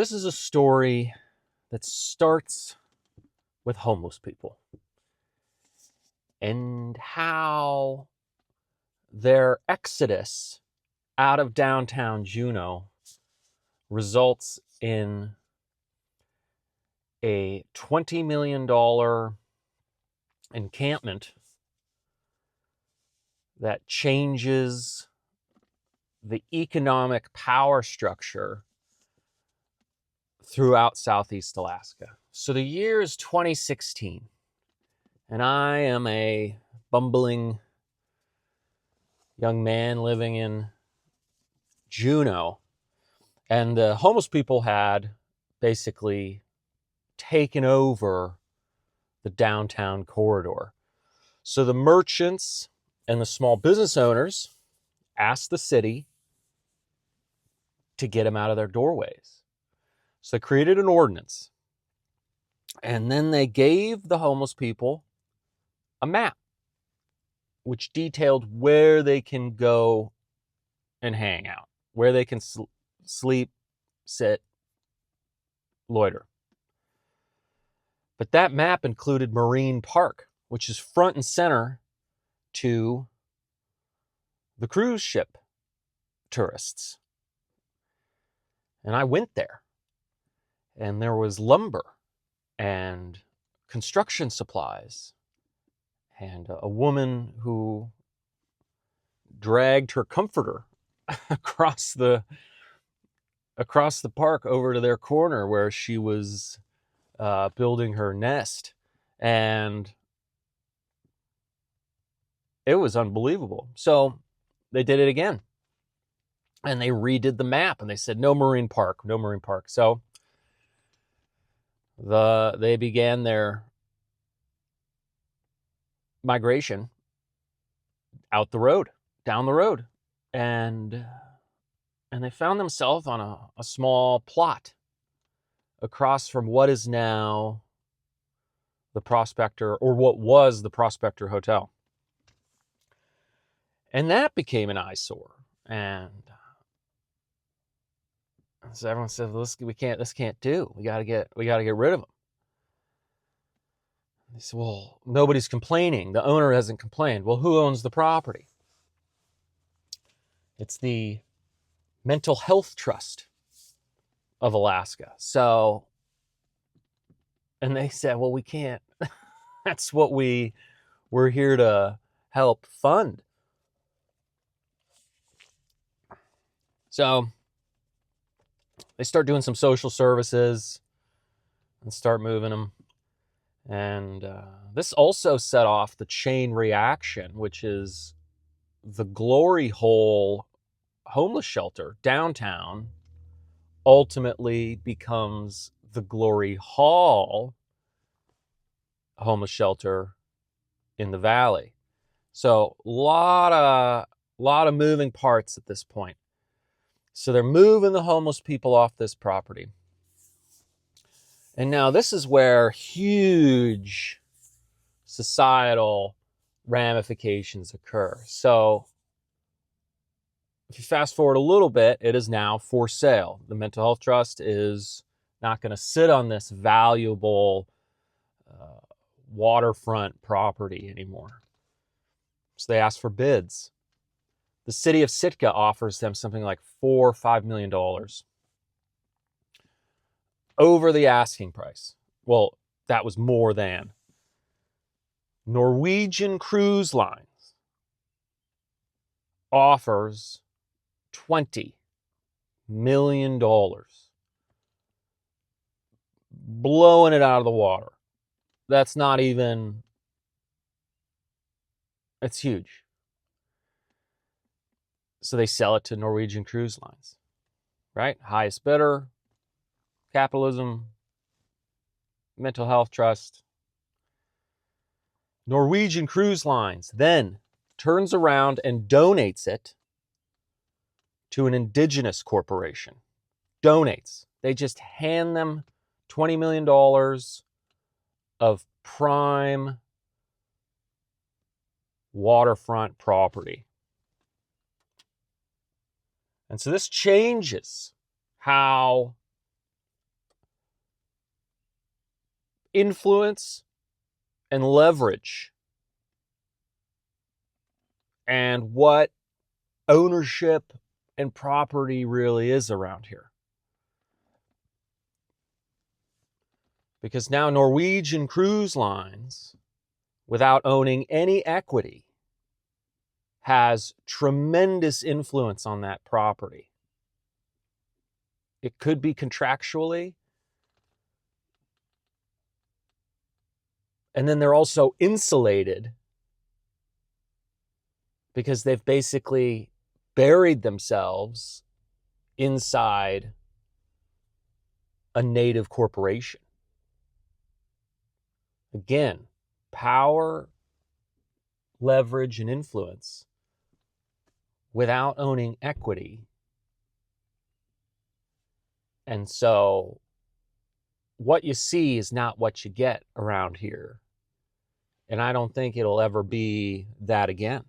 This is a story that starts with homeless people and how their exodus out of downtown Juneau results in a $20 million encampment that changes the economic power structure throughout Southeast Alaska. So the year is 2016, and I am a bumbling young man living in Juneau, and the homeless people had basically taken over the downtown corridor. So the merchants and the small business owners asked the city to get them out of their doorways. So they created an ordinance, and then they gave the homeless people a map which detailed where they can go and hang out, where they can sleep, sit, loiter. But that map included Marine Park, which is front and center to the cruise ship tourists. And I went there, and there was lumber and construction supplies and a woman who dragged her comforter across the park over to their corner where she was building her nest. And it was unbelievable. So they did it again. And they redid the map, and they said, no Marine Park, no Marine Park. So they began their migration out the road, down the road. And they found themselves on a small plot across from what is now the Prospector, or what was the Prospector Hotel. And that became an eyesore. And so everyone said, this can't do. We gotta get rid of them. They said, well, nobody's complaining. The owner hasn't complained. Well, who owns the property? It's the Mental Health Trust of Alaska. So, and they said, well, we can't. That's what we're here to help fund. So they start doing some social services and start moving them. And this also set off the chain reaction, which is the Glory Hole homeless shelter downtown ultimately becomes the Glory Hall homeless shelter in the valley. So a lot of moving parts at this point. So they're moving the homeless people off this property. And now this is where huge societal ramifications occur. So if you fast forward a little bit, it is now for sale. The Mental Health Trust is not going to sit on this valuable waterfront property anymore. So they ask for bids. The city of Sitka offers them something like $4 or $5 million over the asking price. Well, that was more than. Norwegian Cruise Lines offers $20 million, blowing it out of the water. That's not even, it's huge. So they sell it to Norwegian Cruise Lines, right? Highest bidder, capitalism, Mental Health Trust. Norwegian Cruise Lines then turns around and donates it to an indigenous corporation. Donates. They just hand them $20 million of prime waterfront property. And so this changes how influence and leverage and what ownership and property really is around here. Because now Norwegian Cruise Lines, without owning any equity, has tremendous influence on that property. It could be contractually. And then they're also insulated because they've basically buried themselves inside a native corporation. Again, power, leverage, and influence without owning equity. And so what you see is not what you get around here. And I don't think it'll ever be that again.